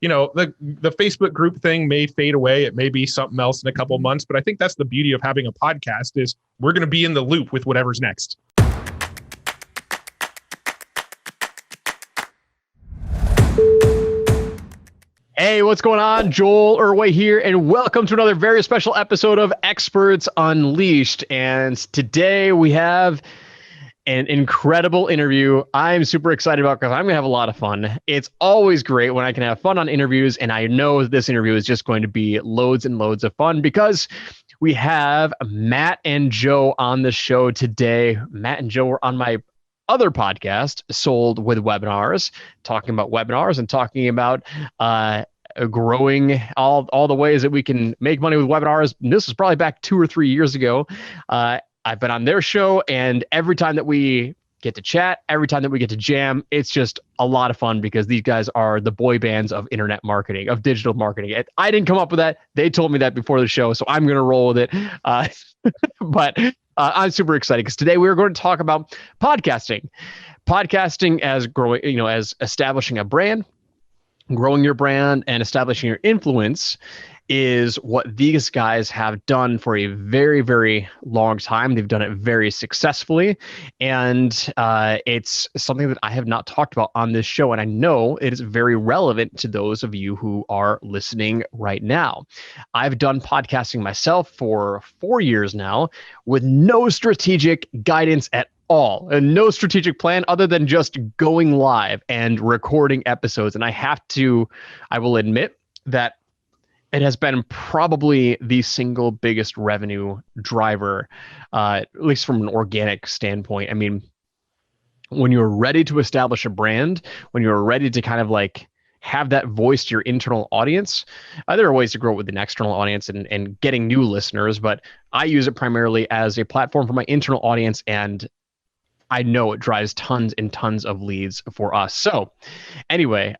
the Facebook group thing may fade away. It may be something else in a couple of months, but I think that's the beauty of having a podcast is we're going to be in the loop with whatever's next. Hey, what's going on? Joel Irway here, and welcome to another very special episode of Experts Unleashed. And today we have an incredible interview I'm super excited about because I'm going to have a lot of fun. It's always great when I can have fun on interviews, and I know this interview is just going to be loads and loads of fun because we have Matt and Joe on the show today. Matt and Joe were on my other podcast, Sold with Webinars, talking about webinars and talking about growing all the ways that we can make money with webinars. And this was probably back 2 or 3 years ago. I've been on their show, and every time that we get to chat, every time that we get to jam, it's just a lot of fun because these guys are the boy bands of internet marketing, of digital marketing. I didn't come up with that. They told me that before the show, so I'm going to roll with it. But I'm super excited because today we're going to talk about podcasting. Podcasting as growing, as establishing a brand, growing your brand, and establishing your influence is what these guys have done for a very, very long time. They've done it very successfully. And it's something that I have not talked about on this show. And I know it is very relevant to those of you who are listening right now. I've done podcasting myself for 4 years now with no strategic guidance at all, and no strategic plan other than just going live and recording episodes. And I will admit that it has been probably the single biggest revenue driver, at least from an organic standpoint. I mean, when you're ready to establish a brand, when you're ready to kind of like have that voice to your internal audience, there are ways to grow it with an external audience and getting new listeners, but I use it primarily as a platform for my internal audience, and I know it drives tons and tons of leads for us. So anyway,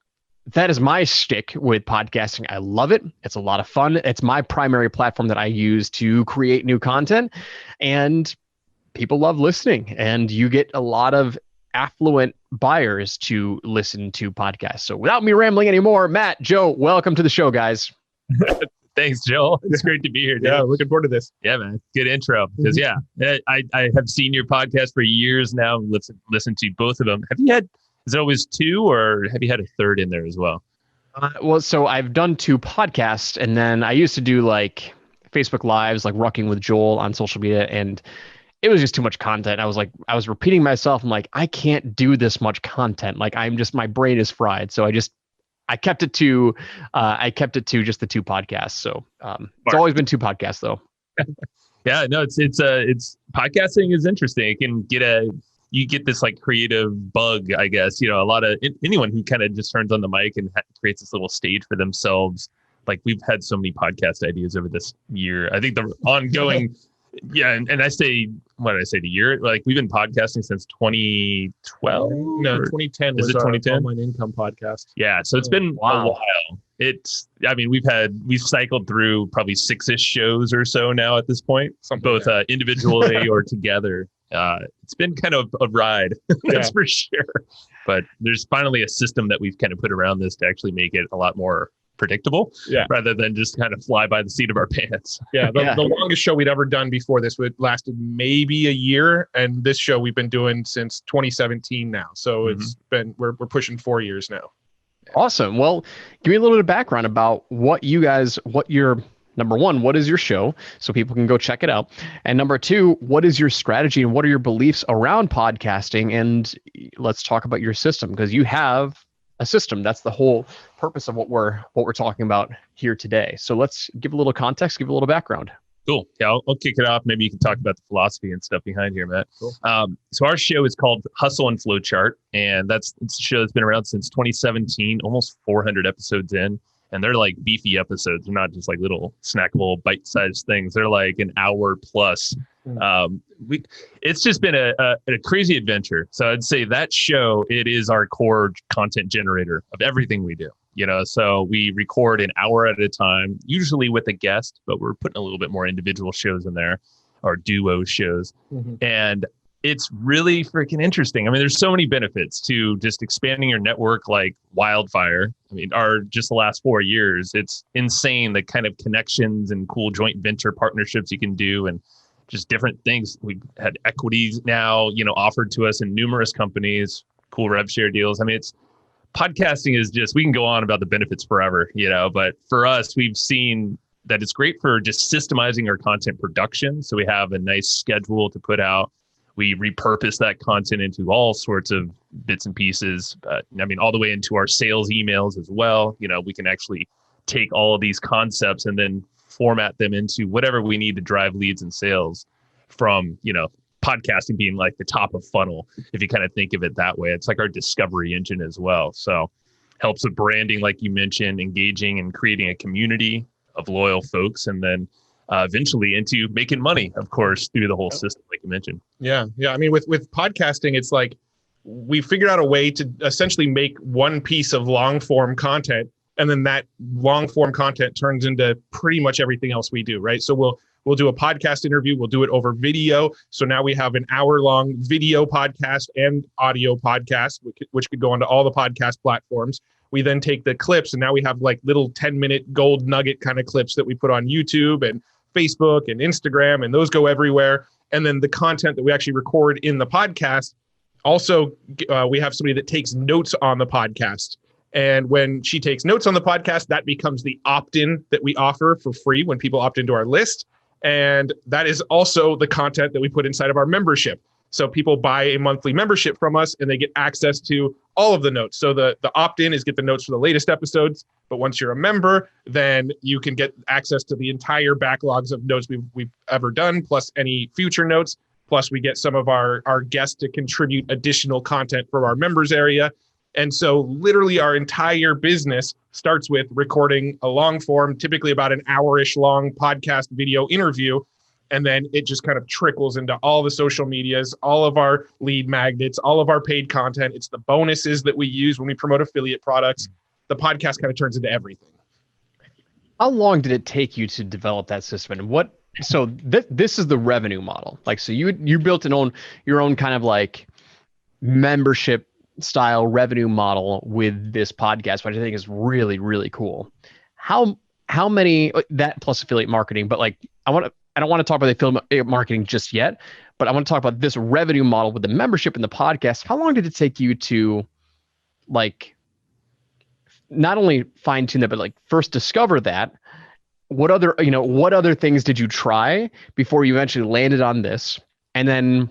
that is my shtick with podcasting. I love it. It's a lot of fun. It's my primary platform that I use to create new content, and people love listening, and you get a lot of affluent buyers to listen to podcasts. So without me rambling anymore, Matt, Joe, welcome to the show, guys. Thanks, Joel. It's great to be here, dude. Yeah, looking forward to this. Yeah, man. Good intro. Because I have seen your podcast for years now. Listen to both of them. Is it always two, or have you had a third in there as well? So I've done 2 podcasts, and then I used to do like Facebook Lives, like Rucking with Joel on social media, and it was just too much content. I was repeating myself. I'm like, I can't do this much content. Like my brain is fried. So I kept it to just the 2 podcasts. So it's always been 2 podcasts though. Yeah, no, it's podcasting is interesting. It can you get this like creative bug, I guess. A lot of anyone who kind of just turns on the mic and creates this little stage for themselves. Like we've had so many podcast ideas over this year. I think the ongoing, yeah. And I say, what did I say? The year? Like we've been podcasting since 2012. No, 2010 was our online income podcast. Yeah. So it's been a while. We've cycled through probably 6-ish shows or so now at this point, both individually or together. It's been kind of a ride, that's for sure. But there's finally a system that we've kind of put around this to actually make it a lot more predictable, rather than just kind of fly by the seat of our pants. The longest show we'd ever done before this lasted maybe a year, and this show we've been doing since 2017 now. So it's been we're pushing 4 years now. Awesome. Well, give me a little bit of background about what your number one, what is your show so people can go check it out? And number 2, what is your strategy and what are your beliefs around podcasting? And let's talk about your system, because you have a system. That's the whole purpose of what we're talking about here today. So let's give a little context, give a little background. Cool. Yeah, I'll kick it off. Maybe you can talk about the philosophy and stuff behind here, Matt. Cool. So our show is called Hustle and Flowchart, and it's a show that's been around since 2017, almost 400 episodes in. And they're like beefy episodes. They're not just like little snackable bite-sized things. They're like an hour plus. It's just been a crazy adventure. So I'd say that show, it is our core content generator of everything we do. So we record an hour at a time, usually with a guest, but we're putting a little bit more individual shows in there, or duo shows. And It's really freaking interesting. I mean, there's so many benefits to just expanding your network like wildfire. I mean, just the last 4 years, it's insane the kind of connections and cool joint venture partnerships you can do and just different things. We've had equities now, offered to us in numerous companies, cool rev share deals. I mean, podcasting is just, we can go on about the benefits forever, but for us, we've seen that it's great for just systemizing our content production. So we have a nice schedule to put out. We repurpose that content into all sorts of bits and pieces. All the way into our sales emails as well. We can actually take all of these concepts and then format them into whatever we need to drive leads and sales from, podcasting being like the top of funnel. If you kind of think of it that way, it's like our discovery engine as well. So helps with branding, like you mentioned, engaging and creating a community of loyal folks. And then eventually into making money, of course, through the whole system, like you mentioned. Yeah. I mean, with podcasting, it's like we figured out a way to essentially make one piece of long form content, and then that long form content turns into pretty much everything else we do, right? So we'll do a podcast interview, we'll do it over video. So now we have an hour-long video podcast and audio podcast, which could go onto all the podcast platforms. We then take the clips, and now we have like little 10-minute gold nugget kind of clips that we put on YouTube and Facebook and Instagram, and those go everywhere. And then the content that we actually record in the podcast, also we have somebody that takes notes on the podcast. And when she takes notes on the podcast, that becomes the opt-in that we offer for free when people opt into our list. And that is also the content that we put inside of our membership. So people buy a monthly membership from us and they get access to all of the notes. So the opt-in is get the notes for the latest episodes. But once you're a member, then you can get access to the entire backlogs of notes we've ever done, plus any future notes. Plus we get some of our guests to contribute additional content for our members area. And so literally our entire business starts with recording a long form, typically about an hour-ish long podcast video interview. And then it just kind of trickles into all the social medias, all of our lead magnets, all of our paid content. It's the bonuses that we use when we promote affiliate products. The podcast kind of turns into everything. How long did it take you to develop that system? And this is the revenue model. Like, so you built your own kind of like membership style revenue model with this podcast, which I think is really, really cool. How many, that plus affiliate marketing, but like, I don't want to talk about the affiliate marketing just yet, but I want to talk about this revenue model with the membership and the podcast. How long did it take you to like, not only fine tune that, but like first discover that? What other things did you try before you eventually landed on this? And then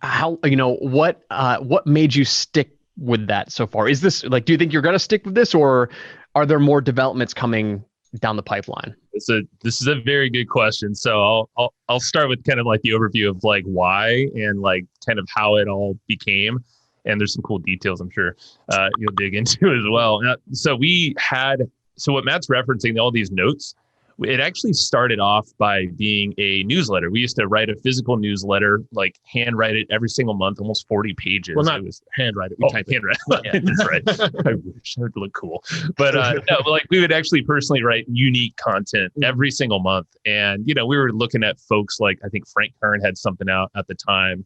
what made you stick with that so far? Is this like, do you think you're going to stick with this, or are there more developments coming down the pipeline? This is a very good question. So I'll start with kind of like the overview of like why and like kind of how it all became. And there's some cool details I'm sure you'll dig into as well. So what Matt's referencing, all these notes, it actually started off by being a newsletter. We used to write a physical newsletter, like handwrite it every single month, almost 40 pages. Well, not handwrite it. We type handwrite. Yeah, that's right. I wish it would look cool. But like we would actually personally write unique content every single month. And, we were looking at folks like, I think Frank Kern had something out at the time.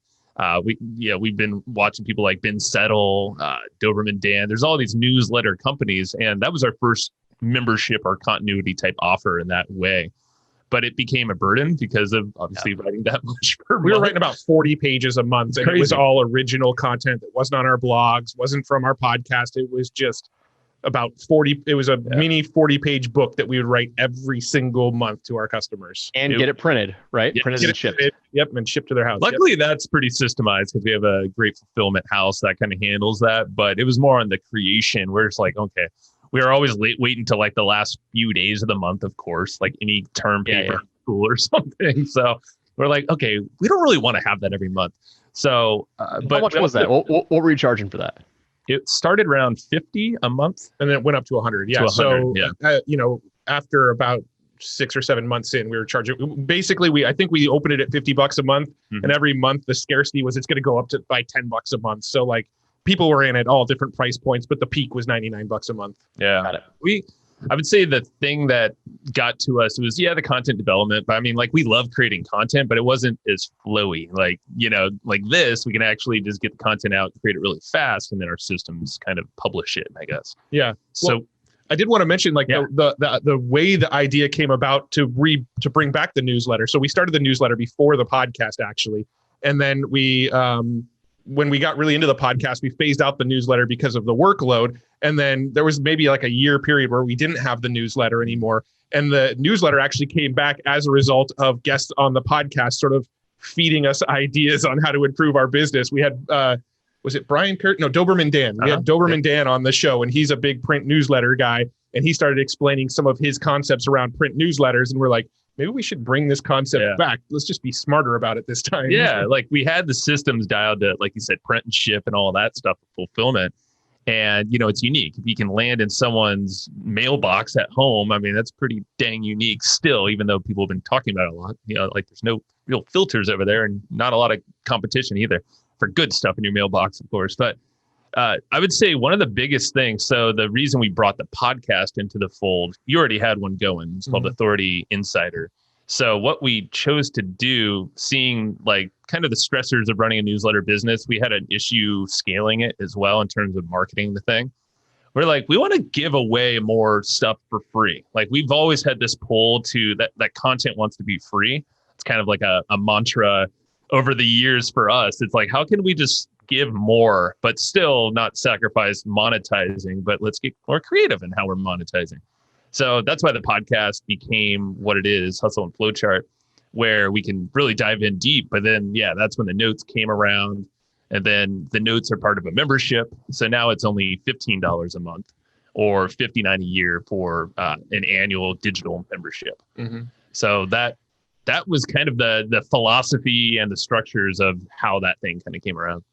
We've been watching people like Ben Settle, Doberman Dan. There's all these newsletter companies. And that was our first membership or continuity type offer in that way. But it became a burden because of obviously writing that much per month. We were writing about 40 pages a month, and it was all original content that wasn't on our blogs, wasn't from our podcast. It was just about 40. It was a mini 40-page book that we would write every single month to our customers. And get it printed, right? Yeah, printed and shipped. Yep, and shipped to their house. Luckily, that's pretty systemized because we have a great fulfillment house that kind of handles that. But it was more on the creation where it's like, okay, we are always waiting till like the last few days of the month, of course, like any term paper in school or something. So we're like, okay, we don't really want to have that every month. So, but how much was that? What were you charging for that? It started around 50 a month, and then it went up to 100. Yeah. 100, so, after about 6 or 7 months in, we were charging. Basically, I think we opened it at $50 a month, and every month the scarcity was it's going to go up to by $10 a month. So like, people were in at all different price points, but the peak was $99 a month. Yeah. I would say the thing that got to us was, the content development. But I mean, like, we love creating content, but it wasn't as flowy. Like, like this, we can actually just get the content out, create it really fast, and then our systems kind of publish it, I guess. Yeah. So well, I did want to mention the way the idea came about to bring back the newsletter. So we started the newsletter before the podcast, actually. And then we, when we got really into the podcast, we phased out the newsletter because of the workload. And then there was maybe like a year period where we didn't have the newsletter anymore. And the newsletter actually came back as a result of guests on the podcast sort of feeding us ideas on how to improve our business. We had, was it Brian Kurt? No, Doberman Dan. We had Doberman Dan on the show, and he's a big print newsletter guy. And he started explaining some of his concepts around print newsletters. And we're like, maybe we should bring this concept back. Let's just be smarter about it this time. Yeah, like we had the systems dialed to, like you said, print and ship and all that stuff, fulfillment. And, it's unique. If you can land in someone's mailbox at home, I mean, that's pretty dang unique still, even though people have been talking about it a lot. Like there's no real filters over there and not a lot of competition either for good stuff in your mailbox, of course. But I would say one of the biggest things, so the reason we brought the podcast into the fold, you already had one going. It's called Authority Insider. So what we chose to do, seeing like kind of the stressors of running a newsletter business, we had an issue scaling it as well in terms of marketing the thing. We're like, we want to give away more stuff for free. Like we've always had this pull to that content wants to be free. It's kind of like a mantra over the years for us. It's like, how can we just give more, but still not sacrifice monetizing, but let's get more creative in how we're monetizing. So that's why the podcast became what it is, Hustle and Flowchart, where we can really dive in deep. But then, that's when the notes came around, and then the notes are part of a membership. So now it's only $15 a month or $59 a year for an annual digital membership. So that was kind of the philosophy and the structures of how that thing kind of came around.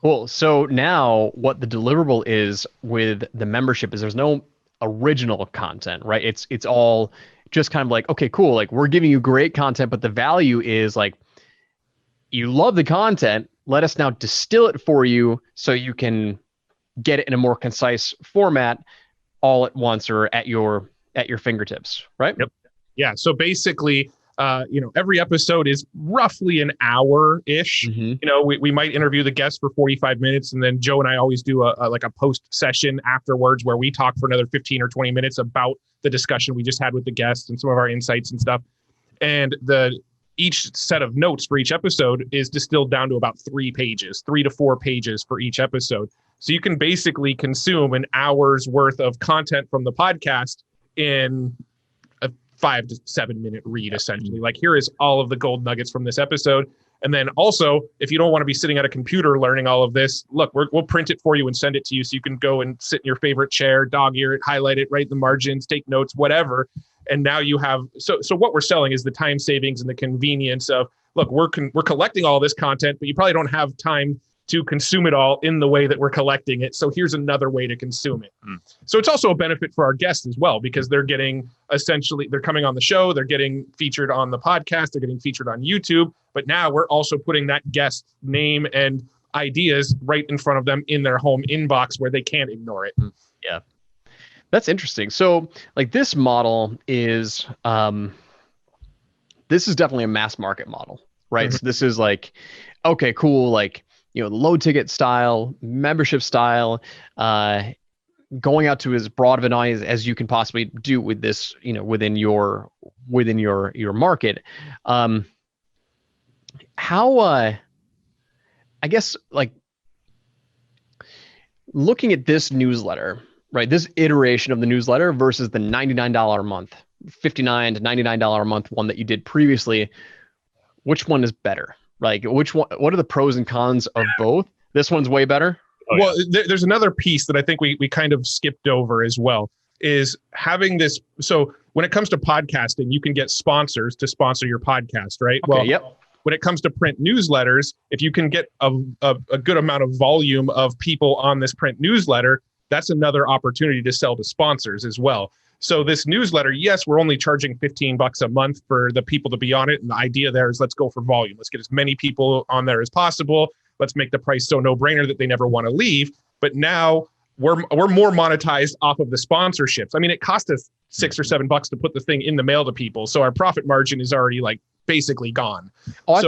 Cool. So now what the deliverable is with the membership is there's no original content, right? It's all just kind of like, okay, cool. Like we're giving you great content, but the value is like, you love the content. Let us now distill it for you so you can get it in a more concise format all at once or at your fingertips, right? Yep. Yeah. So basically, every episode is roughly an hour-ish. We might interview the guest for 45 minutes, and then Joe and I always do a post session afterwards where we talk for another 15 or 20 minutes about the discussion we just had with the guest and some of our insights and stuff. And each set of notes for each episode is distilled down to about 3 to 4 pages for each episode. So you can basically consume an hour's worth of content from the podcast in 5 to 7 minute read, essentially. Like, here is all of the gold nuggets from this episode. And then also, if you don't want to be sitting at a computer learning all of this, look, we'll print it for you and send it to you so you can go and sit in your favorite chair, dog ear it, highlight it, write the margins, take notes, whatever. And now you have, so what we're selling is the time savings and the convenience of, look, we're collecting all this content, but you probably don't have time to consume it all in the way that we're collecting it. So here's another way to consume it. So it's also a benefit for our guests as well, because they're getting they're coming on the show, they're getting featured on the podcast, they're getting featured on YouTube, but now we're also putting that guest name and ideas right in front of them in their home inbox where they can't ignore it. Yeah. That's interesting. So like this model is, this is definitely a mass market model, right? So this is like, okay, cool. Like, low ticket style, membership style, going out to as broad of an audience as you can possibly do with this, within your market. How, I guess, like looking at this newsletter, right? This iteration of the newsletter versus the $99 a month, $59 to $99 a month one that you did previously, which one is better? Like which one, what are the pros and cons of both? This one's way better. Well, there's another piece that I think we kind of skipped over as well, is having this. So when it comes to podcasting, you can get sponsors to sponsor your podcast, right? Okay, When it comes to print newsletters, if you can get a good amount of volume of people on this print newsletter, that's another opportunity to sell to sponsors as well. So this newsletter, yes, we're only charging $15 a month for the people to be on it. And the idea there is let's go for volume. Let's get as many people on there as possible. Let's make the price so no-brainer that they never want to leave. But now we're more monetized off of the sponsorships. I mean, it cost us $6 or $7 to put the thing in the mail to people, so our profit margin is already like basically gone. Oh, I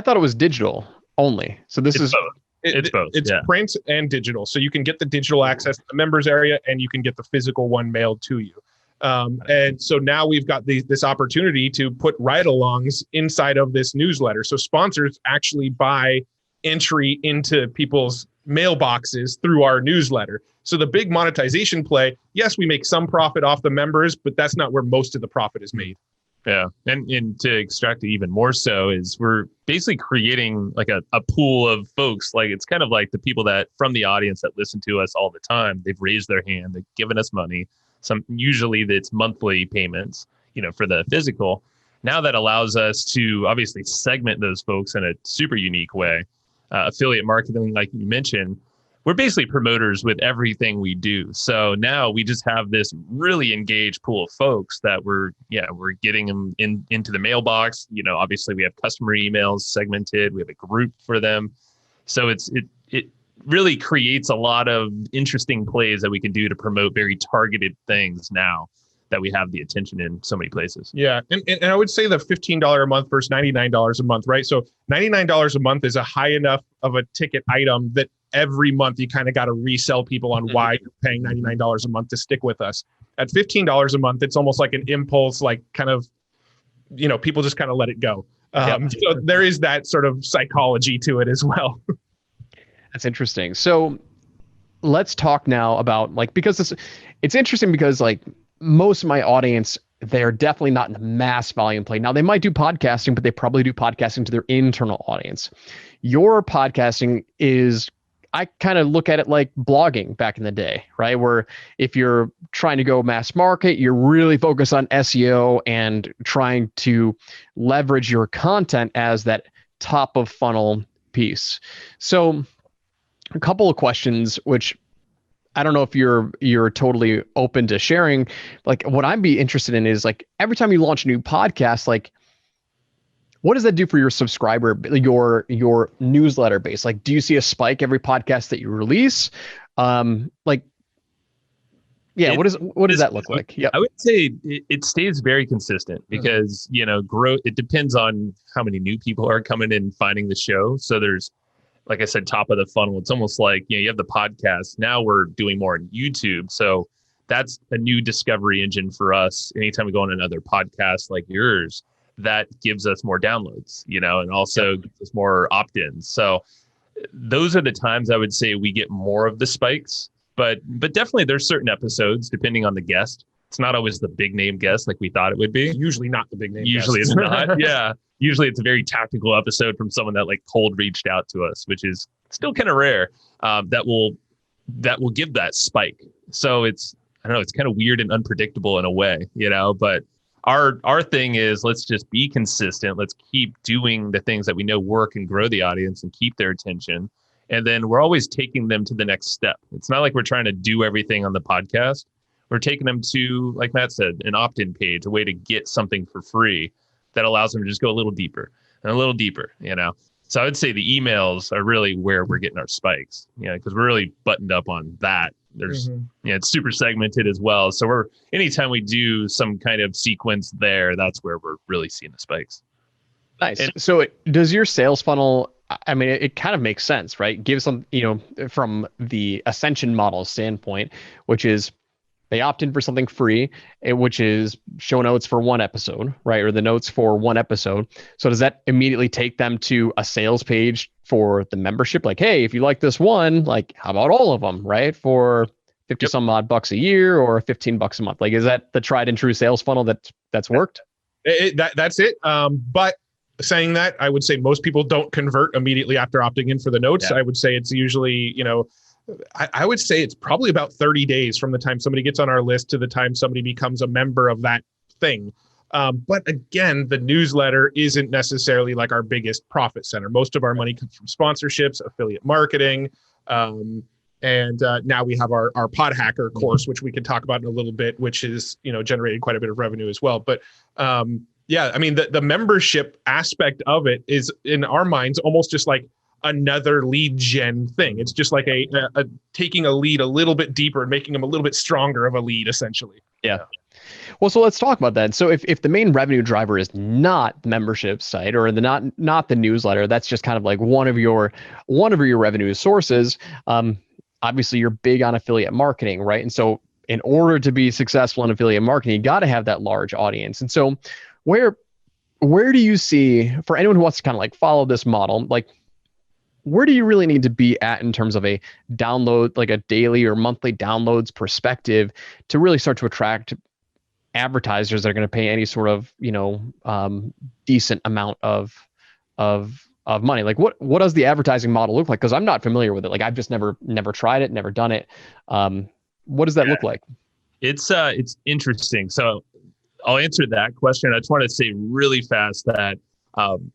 thought it was digital only. So this is both. It's both. It's print and digital. So you can get the digital access to the members area, and you can get the physical one mailed to you. And so now we've got this opportunity to put ride-alongs inside of this newsletter. So sponsors actually buy entry into people's mailboxes through our newsletter. So the big monetization play, yes, we make some profit off the members, but that's not where most of the profit is made. Yeah. And to extract it even more so is we're basically creating like a pool of folks. Like it's kind of like the people that from the audience that listen to us all the time, they've raised their hand, they've given us money. Usually it's monthly payments, for the physical. Now that allows us to obviously segment those folks in a super unique way. Affiliate marketing, like you mentioned, we're basically promoters with everything we do. So now we just have this really engaged pool of folks that we're getting them into the mailbox. Obviously we have customer emails segmented. We have a group for them. So it really creates a lot of interesting plays that we can do to promote very targeted things now that we have the attention in so many places. Yeah. And I would say the $15 a month versus $99 a month, right? So $99 a month is a high enough of a ticket item that every month you kind of got to resell people on why you're paying $99 a month to stick with us. At $15 a month, it's almost like an impulse, like kind of, people just kind of let it go. So there is that sort of psychology to it as well. That's interesting. So let's talk now about because it's interesting because most of my audience, they're definitely not in a mass volume play. Now they might do podcasting, but they probably do podcasting to their internal audience. Your podcasting is, I kind of look at it like blogging back in the day, right? Where if you're trying to go mass market, you're really focused on SEO and trying to leverage your content as that top of funnel piece. So a couple of questions, which I don't know if you're totally open to sharing. What I'd be interested in is every time you launch a new podcast, what does that do for your subscriber, your newsletter base? Do you see a spike every podcast that you release? What does that look like? Yeah, I would say it stays very consistent because, growth, it depends on how many new people are coming in and finding the show. So there's, like I said, top of the funnel. It's almost like, you have the podcast. Now we're doing more on YouTube. So that's a new discovery engine for us. Anytime we go on another podcast like yours, that gives us more downloads, and also gives us more opt-ins. So those are the times I would say we get more of the spikes, but definitely there's certain episodes depending on the guest. It's not always the big name guest like we thought it would be. Usually not the big name Usually guest. It's not. Yeah. Usually it's a very tactical episode from someone that cold reached out to us, which is still kind of rare. That will give that spike. So it's kind of weird and unpredictable in a way, but our thing is let's just be consistent. Let's keep doing the things that we know work and grow the audience and keep their attention. And then we're always taking them to the next step. It's not like we're trying to do everything on the podcast. We're taking them to, like Matt said, an opt-in page, a way to get something for free that allows them to just go a little deeper and a little deeper, So I would say the emails are really where we're getting our spikes, because we're really buttoned up on that. There's, it's super segmented as well. So anytime we do some kind of sequence there, that's where we're really seeing the spikes. Nice. So does your sales funnel, I mean, it kind of makes sense, right? Give some, from the ascension model standpoint, which is they opt in for something free, which is show notes for one episode, right? Or the notes for one episode. So does that immediately take them to a sales page for the membership? Hey, if you like this one, how about all of them, right? For 50 some odd bucks a year or $15 a month. Is that the tried and true sales funnel that's worked? That's it. But saying that, I would say most people don't convert immediately after opting in for the notes. Yeah. I would say it's usually, I would say it's probably about 30 days from the time somebody gets on our list to the time somebody becomes a member of that thing. But again, the newsletter isn't necessarily our biggest profit center. Most of our money comes from sponsorships, affiliate marketing. And now we have our PodHacker course, which we can talk about in a little bit, which is, generating quite a bit of revenue as well. But the membership aspect of it is in our minds almost just like another lead gen thing. It's just like a taking a lead a little bit deeper and making them a little bit stronger of a lead, essentially. Yeah. Well, so let's talk about that. So if the main revenue driver is not the membership site or not the newsletter, that's just kind of like one of your revenue sources. Obviously, you're big on affiliate marketing, right? And so in order to be successful in affiliate marketing, you got to have that large audience. And so where do you see, for anyone who wants to kind of like follow this model, like where do you really need to be at in terms of a download, like a daily or monthly downloads perspective to really start to attract advertisers that are going to pay any sort of, decent amount of money? Like what does the advertising model look like? Because I'm not familiar with it. Like I've just never tried it, never done it. What does that look like? It's interesting. So I'll answer that question. I just want to say really fast that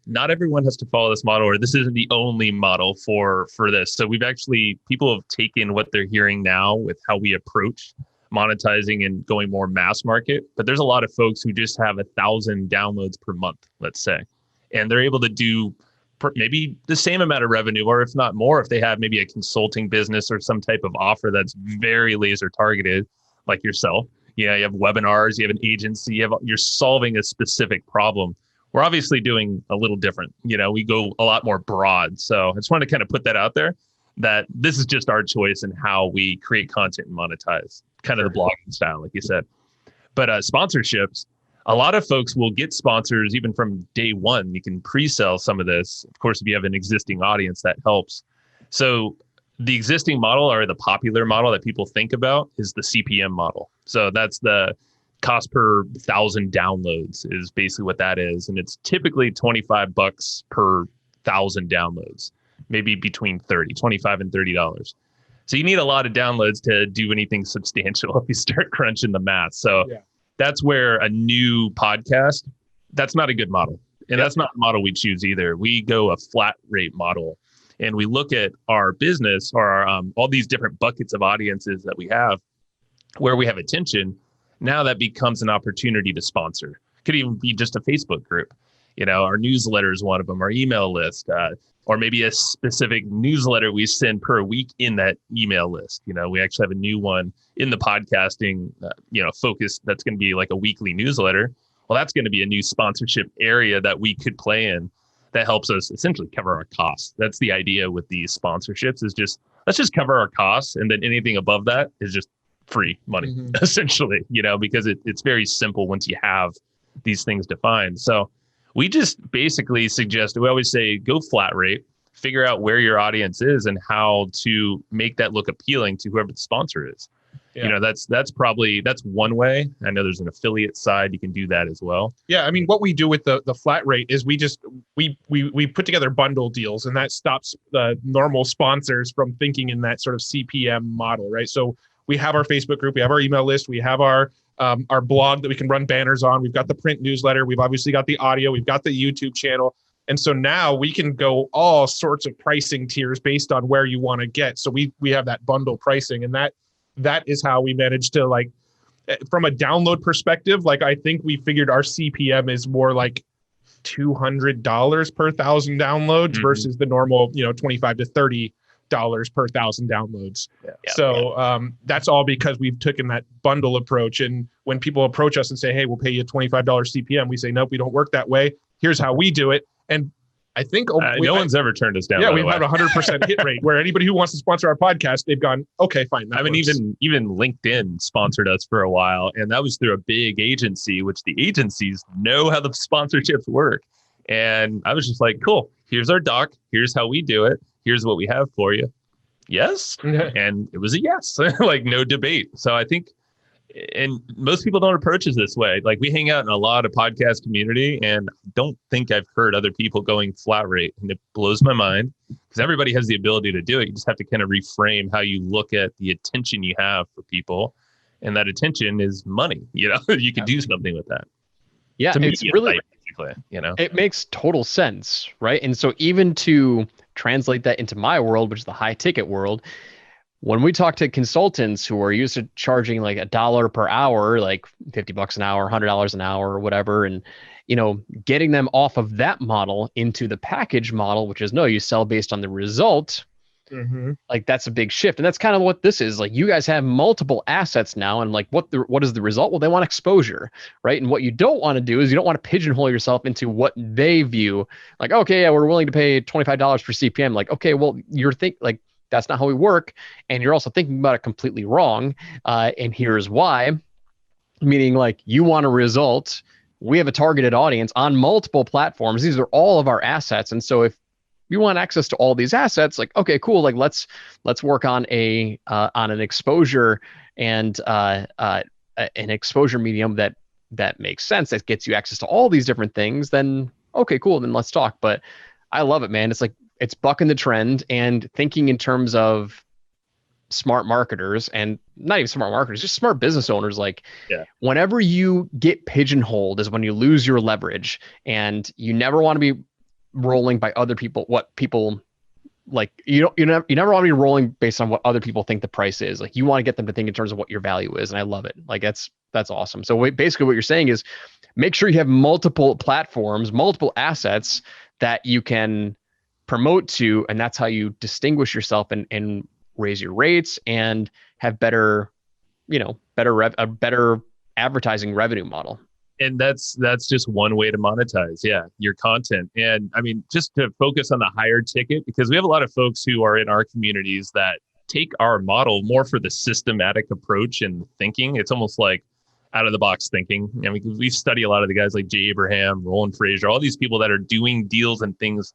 not everyone has to follow this model, or this isn't the only model for this. So people have taken what they're hearing now with how we approach monetizing and going more mass market. But there's a lot of folks who just have 1,000 downloads per month, let's say, and they're able to do maybe the same amount of revenue, or if not more, if they have maybe a consulting business or some type of offer that's very laser targeted, like yourself. You have webinars, you have an agency, you're solving a specific problem. We're obviously doing a little different. We go a lot more broad. So I just want to kind of put that out there, that this is just our choice in how we create content and monetize, kind of the blogging style, like you said. But sponsorships, a lot of folks will get sponsors even from day one. You can pre-sell some of this. Of course, if you have an existing audience, that helps. So the existing model, or the popular model that people think about, is the CPM model. So that's the cost per 1,000 downloads is basically what that is. And it's typically $25 per 1,000 downloads, maybe between $25 and $30. So you need a lot of downloads to do anything substantial if you start crunching the math. So that's where a new podcast, that's not a good model. And that's not the model we choose either. We go a flat rate model, and we look at our business, or our, all these different buckets of audiences that we have, where we have attention. Now that becomes an opportunity to sponsor. Could even be just a Facebook group. Our newsletter is one of them, our email list, or maybe a specific newsletter we send per week in that email list. We actually have a new one in the podcasting, focus that's going to be like a weekly newsletter. Well, that's going to be a new sponsorship area that we could play in that helps us essentially cover our costs. That's the idea with these sponsorships, is let's just cover our costs. And then anything above that is just free money, essentially, because it's very simple once you have these things defined. So we just basically suggest, we always say, go flat rate, figure out where your audience is and how to make that look appealing to whoever the sponsor is. Yeah. That's one way. I know there's an affiliate side. You can do that as well. Yeah. I mean, what we do with the flat rate is we put together bundle deals, and that stops the normal sponsors from thinking in that sort of CPM model, right? So we have our Facebook group, we have our email list, we have our blog that we can run banners on. We've got the print newsletter. We've obviously got the audio. We've got the YouTube channel. And so now we can go all sorts of pricing tiers based on where you want to get. So we have that bundle pricing, and that is how we manage to, like, from a download perspective, like I think we figured our CPM is more like $200 per 1,000 downloads versus the normal, $25 to $30 per 1,000 downloads. That's all because we've taken that bundle approach. And when people approach us and say, hey, we'll pay you $25 CPM, we say, nope, we don't work that way. Here's how we do it. And I think no one's ever turned us down. Yeah, we've had a 100% hit rate where anybody who wants to sponsor our podcast, they've gone, okay, fine. I mean, even LinkedIn sponsored us for a while, and that was through a big agency, which the agencies know how the sponsorships work. And I was just like, cool, here's our doc. Here's how we do it. Here's what we have for you. Yes. And it was a yes, like no debate. So I think, and most people don't approach it this way. Like, we hang out in a lot of podcast community, and I don't think I've heard other people going flat rate. And it blows my mind because everybody has the ability to do it. You just have to kind of reframe how you look at the attention you have for people. And that attention is money. You can do something with that. Yeah, it's really, basically, it makes total sense, right? And so even to translate that into my world, which is the high ticket world, when we talk to consultants who are used to charging like $1 per hour, like $50 an hour, $100 an hour or whatever, and getting them off of that model into the package model, which is no, you sell based on the result. Like that's a big shift. And that's kind of what this is. Like you guys have multiple assets now, and like what is the result? Well, they want exposure, right? And what you don't want to do is you don't want to pigeonhole yourself into what they view. Like, okay, yeah, we're willing to pay $25 per CPM. Like, okay, well, like that's not how we work. And you're also thinking about it completely wrong. And here's why. Meaning like you want a result. We have a targeted audience on multiple platforms. These are all of our assets. And so if you want access to all these assets, like, okay, cool. Like let's work on an exposure and an exposure medium that makes sense, that gets you access to all these different things. Then okay, cool. Then let's talk. But I love it, man. It's like, it's bucking the trend and thinking in terms of smart marketers, and not even smart marketers, just smart business owners. Like whenever you get pigeonholed is when you lose your leverage, and you never want to be rolling by other people, what people like, you never want to be rolling based on what other people think the price is. Like you want to get them to think in terms of what your value is. And I love it. Like that's awesome. So basically what you're saying is make sure you have multiple platforms, multiple assets that you can promote to. And that's how you distinguish yourself and raise your rates and have better advertising revenue model. And that's just one way to monetize, your content. And I mean, just to focus on the higher ticket, because we have a lot of folks who are in our communities that take our model more for the systematic approach and thinking. It's almost like out of the box thinking. I mean, we study a lot of the guys like Jay Abraham, Roland Frazier, all these people that are doing deals and things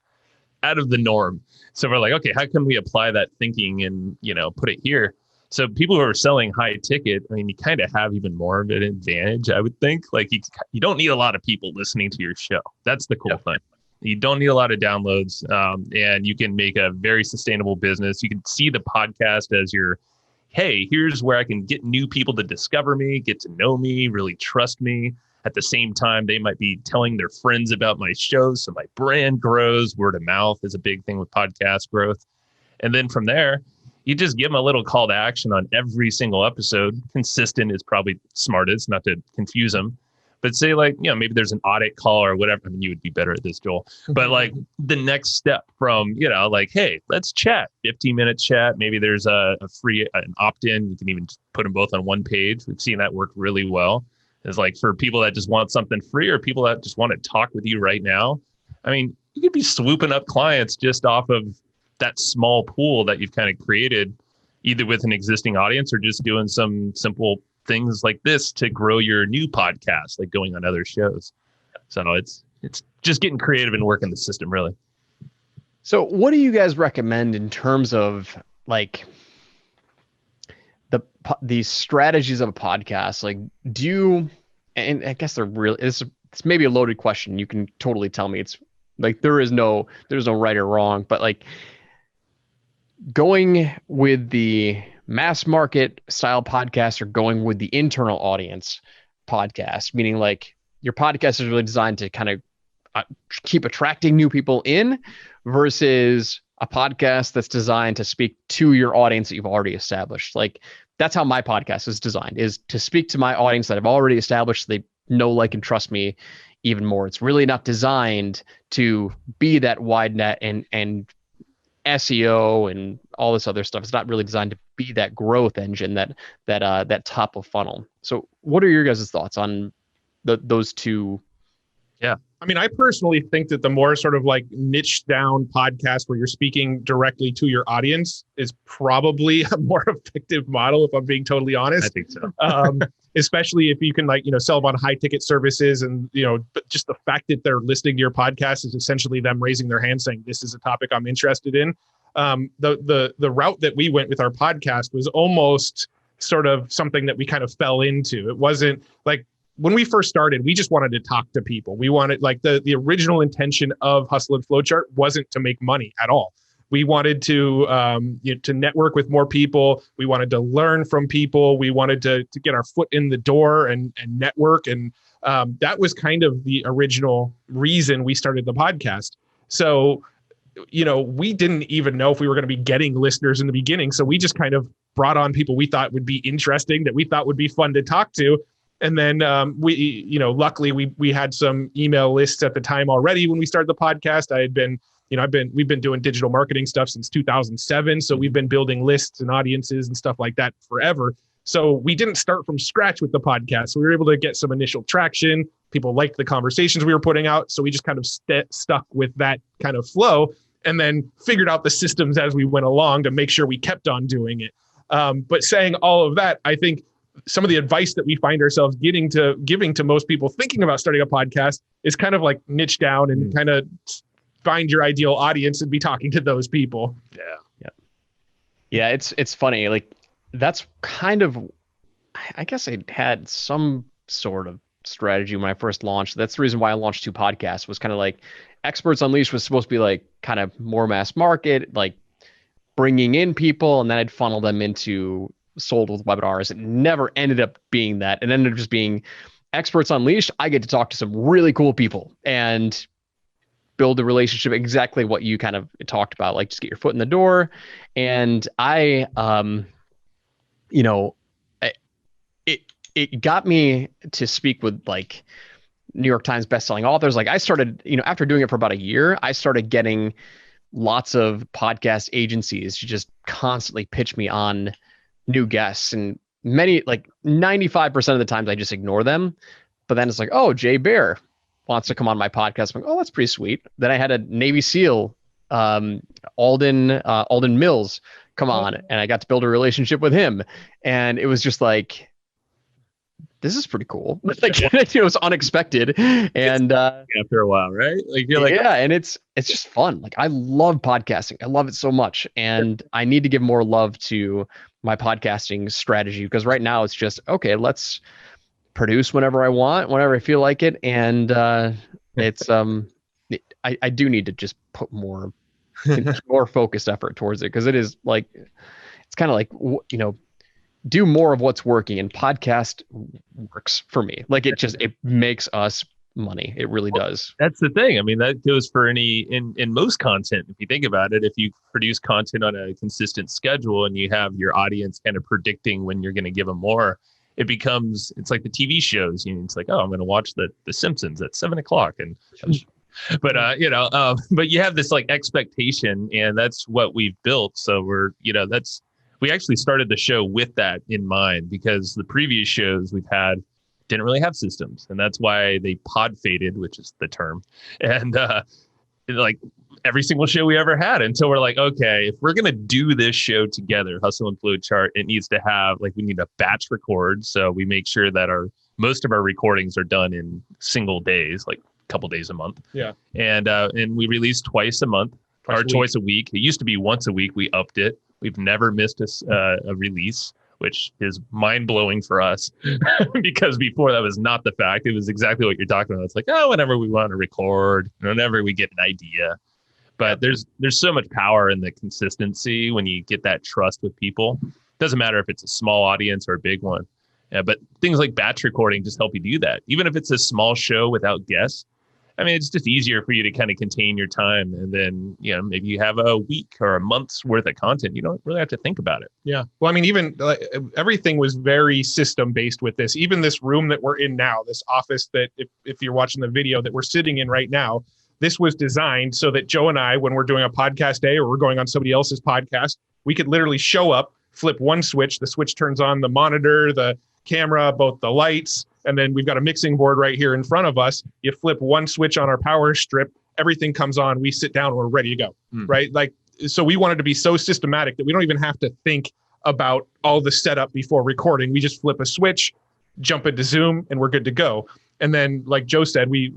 out of the norm. So we're like, okay, how can we apply that thinking and, put it here? So people who are selling high ticket, I mean, you kind of have even more of an advantage, I would think. Like you don't need a lot of people listening to your show. That's the cool thing. You don't need a lot of downloads, and you can make a very sustainable business. You can see the podcast as your, hey, here's where I can get new people to discover me, get to know me, really trust me. At the same time, they might be telling their friends about my shows. So my brand grows. Word of mouth is a big thing with podcast growth. And then from there, you just give them a little call to action on every single episode. Consistent is probably smartest, not to confuse them. But say like, maybe there's an audit call or whatever. I mean, you would be better at this, Joel. But like the next step from, like, hey, let's chat, 15-minute chat. Maybe there's an opt-in. You can even put them both on one page. We've seen that work really well. It's like for people that just want something free or people that just want to talk with you right now. I mean, you could be swooping up clients just off of that small pool that you've kind of created, either with an existing audience or just doing some simple things like this to grow your new podcast, like going on other shows. So it's just getting creative and working the system, really. So what do you guys recommend in terms of like the strategies of a podcast? Like and I guess they're really, it's maybe a loaded question. You can totally tell me. It's like, there's no right or wrong, but like, going with the mass market style podcast or going with the internal audience podcast, meaning like your podcast is really designed to kind of keep attracting new people in versus a podcast that's designed to speak to your audience that you've already established. Like that's how my podcast is designed, is to speak to my audience that I've already established. So they know, like, and trust me even more. It's really not designed to be that wide net and SEO and all this other stuff. It's not really designed to be that growth engine, that top of funnel. So what are your guys' thoughts on those two? Yeah. I mean, I personally think that the more sort of like niche down podcast where you're speaking directly to your audience is probably a more effective model, if I'm being totally honest. I think so. Especially if you can sell them on high ticket services and, but just the fact that they're listening to your podcast is essentially them raising their hand saying, this is a topic I'm interested in. The route that we went with our podcast was almost sort of something that we kind of fell into. It wasn't like, when we first started, we just wanted to talk to people. We wanted, like, the original intention of Hustle and Flowchart wasn't to make money at all. We wanted to network with more people. We wanted to learn from people. We wanted to get our foot in the door and network. And that was kind of the original reason we started the podcast. So we didn't even know if we were going to be getting listeners in the beginning. So we just kind of brought on people we thought would be interesting, that we thought would be fun to talk to. And then luckily we had some email lists at the time already when we started the podcast. We've been doing digital marketing stuff since 2007. So we've been building lists and audiences and stuff like that forever. So we didn't start from scratch with the podcast. So we were able to get some initial traction. People liked the conversations we were putting out. So we just kind of stuck with that kind of flow, and then figured out the systems as we went along to make sure we kept on doing it. But saying all of that, I think some of the advice that we find ourselves giving to most people thinking about starting a podcast is kind of like niche down and kind of find your ideal audience and be talking to those people. Yeah. It's funny. Like, that's kind of, I guess I had some sort of strategy when I first launched. That's the reason why I launched 2 podcasts, was kind of like Experts Unleashed was supposed to be like kind of more mass market, like bringing in people, and then I'd funnel them into sold with webinars. It never ended up being that. It ended up just being Experts Unleashed. I get to talk to some really cool people and build a relationship, exactly what you kind of talked about, like just get your foot in the door. And it got me to speak with like New York Times bestselling authors. Like, I started, after doing it for about a year, I started getting lots of podcast agencies to just constantly pitch me on new guests, and many, like 95% of the times I just ignore them. But then it's like, oh, Jay Bear wants to come on my podcast. I'm like, oh, that's pretty sweet. Then I had a Navy SEAL, Alden Mills, come on, and I got to build a relationship with him. And it was just like, this is pretty cool. Like, it was unexpected. And after a while, right? Like, you're like, yeah, and it's just fun. Like, I love podcasting. I love it so much. And I need to give more love to my podcasting strategy, because right now it's just, okay, let's produce whenever I want, whenever I feel like it. And it's I do need to just put more focused effort towards it, because it is like, it's kind of like, do more of what's working, and podcast works for me. Like, it makes us money. It really does. That's the thing. I mean, that goes for in most content. If you think about it, if you produce content on a consistent schedule and you have your audience kind of predicting when you're going to give them more, it's like the TV shows. It's like, oh, I'm going to watch the Simpsons at 7:00, and but you have this like expectation, and that's what we've built. So we actually started the show with that in mind, because the previous shows we've had didn't really have systems, and that's why they pod faded, which is the term. And like every single show we ever had, until we're like, okay, if we're going to do this show together, Hustle and Flowchart, it needs to have, like, we need a batch record. So we make sure that most of our recordings are done in single days, like a couple days a month. Yeah. And we release twice a month, twice a week. It used to be once a week. We upped it. We've never missed a release, which is mind-blowing for us, because before that was not the fact. It was exactly what you're talking about. It's like, oh, whenever we want to record, whenever we get an idea. But there's so much power in the consistency when you get that trust with people. Doesn't matter if it's a small audience or a big one. Yeah, but things like batch recording just help you do that. Even if it's a small show without guests, I mean, it's just easier for you to kind of contain your time. And then, maybe you have a week or a month's worth of content. You don't really have to think about it. Yeah. Well, I mean, even everything was very system based with this. Even this room that we're in now, this office that if you're watching the video that we're sitting in right now, this was designed so that Joe and I, when we're doing a podcast day or we're going on somebody else's podcast, we could literally show up, flip one switch. The switch turns on the monitor, the camera, both the lights. And then we've got a mixing board right here in front of us. You flip one switch on our power strip, everything comes on, we sit down, we're ready to go, right? Like, so we wanted to be so systematic that we don't even have to think about all the setup before recording. We just flip a switch, jump into Zoom, and we're good to go. And then, like Joe said, we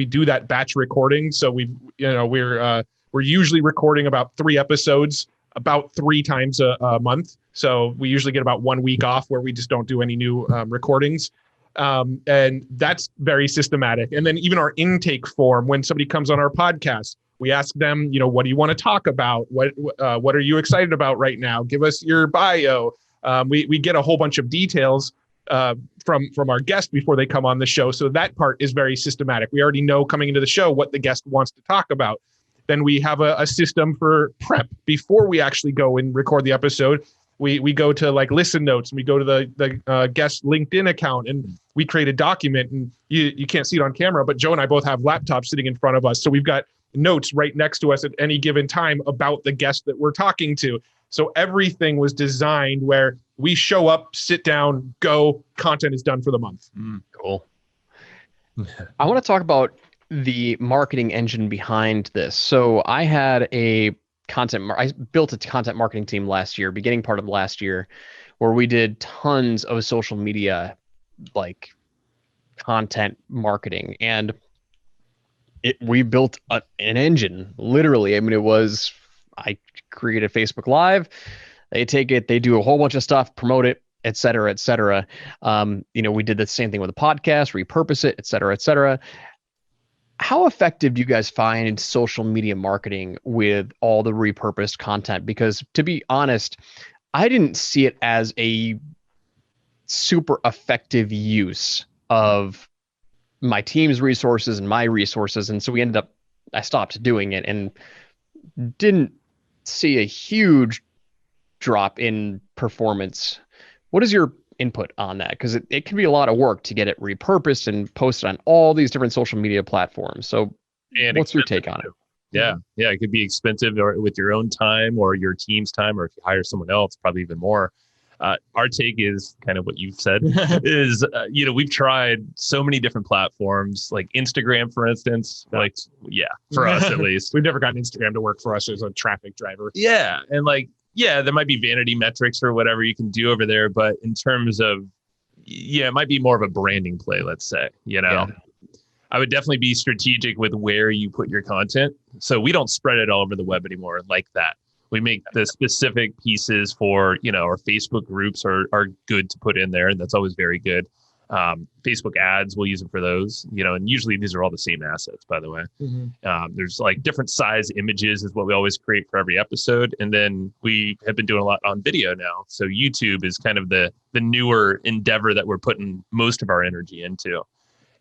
do that batch recording. So we're usually recording about 3 episodes about 3 times a month. So we usually get about 1 week off where we just don't do any new recordings. And that's very systematic. And then even our intake form, when somebody comes on our podcast, we ask them, what do you want to talk about? What are you excited about right now? Give us your bio. We get a whole bunch of details from our guest before they come on the show. So that part is very systematic. We already know coming into the show what the guest wants to talk about. Then we have a system for prep before we actually go and record the episode. We go to like listen notes, and we go to the guest LinkedIn account, and we create a document. And you can't see it on camera, but Joe and I both have laptops sitting in front of us. So we've got notes right next to us at any given time about the guest that we're talking to. So everything was designed where we show up, sit down, go, content is done for the month. Cool. I want to talk about the marketing engine behind this. So I had I built a content marketing team last year, beginning part of last year, where we did tons of social media, like content marketing. And we built an engine, literally. I mean, I created Facebook Live. They take it, they do a whole bunch of stuff, promote it, et cetera, et cetera. We did the same thing with the podcast, repurpose it, et cetera, et cetera. How effective do you guys find social media marketing with all the repurposed content? Because to be honest, I didn't see it as a super effective use of my team's resources and my resources. And so I stopped doing it and didn't see a huge drop in performance. What is your input on that? Because it can be a lot of work to get it repurposed and posted on all these different social media platforms. So what's your take on it? Yeah. It could be expensive or with your own time or your team's time, or if you hire someone else, probably even more. Our take is kind of what you've said is, we've tried so many different platforms, like Instagram, for instance, for us at least. We've never gotten Instagram to work for us as a traffic driver. Yeah. And there might be vanity metrics or whatever you can do over there. But in terms of, it might be more of a branding play, let's say, Yeah. I would definitely be strategic with where you put your content. So we don't spread it all over the web anymore like that. We make the specific pieces for, our Facebook groups are good to put in there. And that's always very good. Facebook ads, we'll use them for those, and usually these are all the same assets, by the way. Mm-hmm. There's like different size images is what we always create for every episode. And then we have been doing a lot on video now. So YouTube is kind of the newer endeavor that we're putting most of our energy into.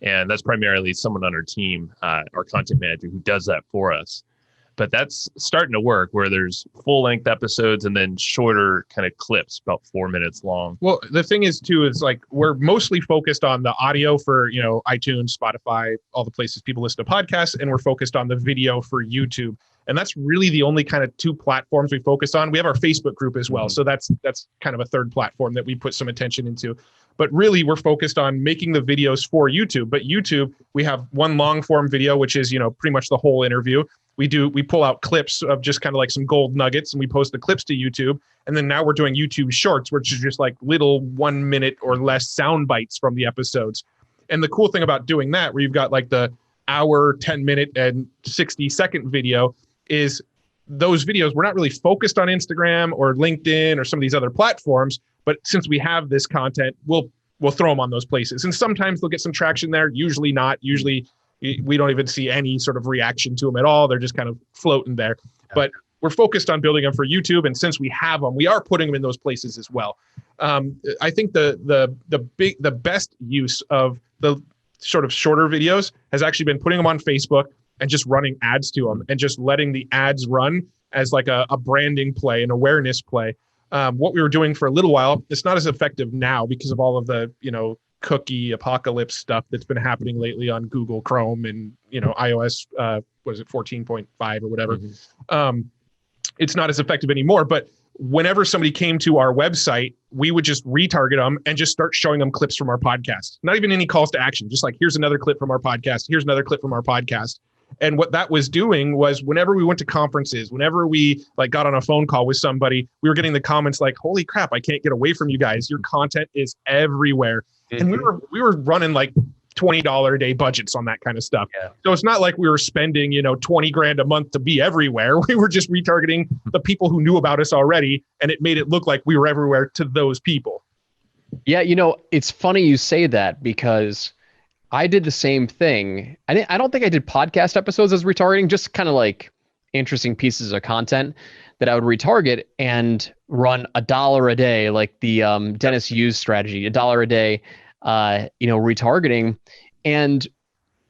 And that's primarily someone on our team, our content manager, who does that for us. But that's starting to work where there's full length episodes and then shorter kind of clips, about 4 minutes long. Well, the thing is too, is like, we're mostly focused on the audio for, iTunes, Spotify, all the places people listen to podcasts. And we're focused on the video for YouTube. And that's really the only kind of two platforms we focus on. We have our Facebook group as well. Mm-hmm. So that's kind of a third platform that we put some attention into. But really, we're focused on making the videos for YouTube. But YouTube, we have one long form video, which is, pretty much the whole interview. We pull out clips of just kind of like some gold nuggets, and we post the clips to YouTube. And then now we're doing YouTube shorts, which is just like little 1 minute or less sound bites from the episodes. And the cool thing about doing that, where you've got like the hour, 10-minute, and 60-second video, is those videos, we're not really focused on Instagram or LinkedIn or some of these other platforms. But since we have this content, we'll throw them on those places. And sometimes they'll get some traction there, usually not. Usually we don't even see any sort of reaction to them at all. They're just kind of floating there. But we're focused on building them for YouTube. And since we have them, we are putting them in those places as well. I think the best use of the sort of shorter videos has actually been putting them on Facebook and just running ads to them and just letting the ads run as like a branding play, an awareness play. What we were doing for a little while, it's not as effective now because of all of the, cookie apocalypse stuff that's been happening lately on Google Chrome and, iOS, 14.5 or whatever. Mm-hmm. It's not as effective anymore, but whenever somebody came to our website, we would just retarget them and just start showing them clips from our podcast. Not even any calls to action, just like, here's another clip from our podcast. Here's another clip from our podcast. And what that was doing was whenever we went to conferences, whenever we got on a phone call with somebody, we were getting the comments like, holy crap, I can't get away from you guys. Your content is everywhere. Mm-hmm. And we were running like $20 a day budgets on that kind of stuff. Yeah. So it's not like we were spending, $20,000 a month to be everywhere. We were just retargeting the people who knew about us already. And it made it look like we were everywhere to those people. Yeah. It's funny you say that because I did the same thing. I don't think I did podcast episodes as retargeting, just kind of like interesting pieces of content that I would retarget and run $1 a day, like the Dennis Hughes strategy, $1 a day, retargeting. And